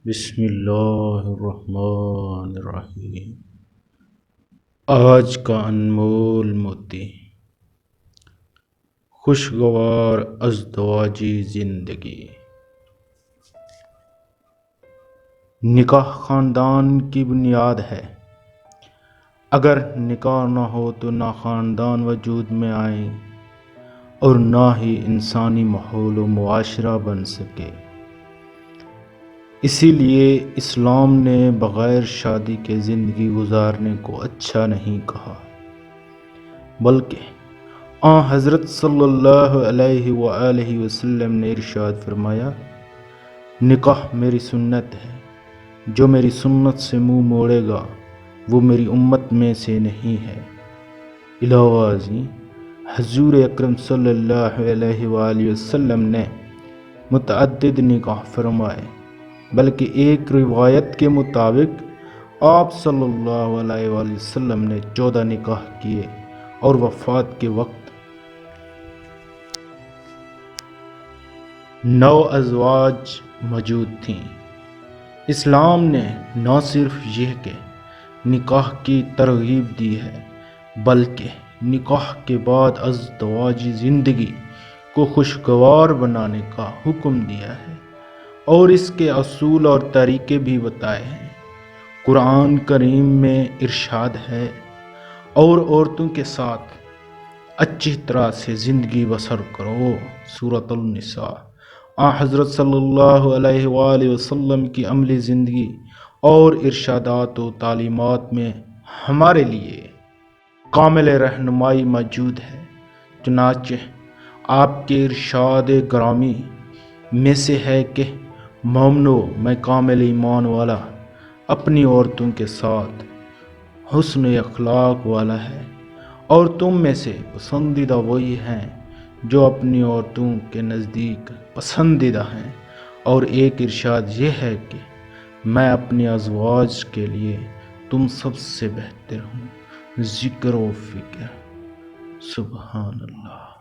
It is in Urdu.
بسم اللہ الرحمن الرحیم۔ آج کا انمول موتی، خوشگوار ازدواجی زندگی۔ نکاح خاندان کی بنیاد ہے۔ اگر نکاح نہ ہو تو نہ خاندان وجود میں آئے اور نہ ہی انسانی ماحول و معاشرہ بن سکے۔ اسی لیے اسلام نے بغیر شادی کے زندگی گزارنے کو اچھا نہیں کہا، بلکہ حضرت صلی اللہ علیہ وآلہ وسلم نے ارشاد فرمایا، نکاح میری سنت ہے، جو میری سنت سے منہ موڑے گا وہ میری امت میں سے نہیں ہے۔ علاوہ ازیں حضور اکرم صلی اللہ علیہ وآلہ وسلم نے متعدد نکاح فرمائے، بلکہ ایک روایت کے مطابق آپ صلی اللہ علیہ وآلہ وسلم نے 14 نکاح کیے اور وفات کے وقت 9 ازواج موجود تھیں۔ اسلام نے نہ صرف یہ کہ نکاح کی ترغیب دی ہے، بلکہ نکاح کے بعد ازدواجی زندگی کو خوشگوار بنانے کا حکم دیا ہے اور اس کے اصول اور طریقے بھی بتائے ہیں۔ قرآن کریم میں ارشاد ہے، اور عورتوں کے ساتھ اچھی طرح سے زندگی بسر کرو، سورۃ النساء۔ حضرت صلی اللہ علیہ وآلہ وسلم کی عملی زندگی اور ارشادات و تعلیمات میں ہمارے لیے کامل رہنمائی موجود ہے۔ چنانچہ آپ کے ارشاد گرامی میں سے ہے کہ مومنو، میں کامل ایمان والا اپنی عورتوں کے ساتھ حسن اخلاق والا ہے، اور تم میں سے پسندیدہ وہی ہیں جو اپنی عورتوں کے نزدیک پسندیدہ ہیں۔ اور ایک ارشاد یہ ہے کہ میں اپنی ازواج کے لیے تم سب سے بہتر ہوں۔ ذکر و فکر، سبحان اللہ۔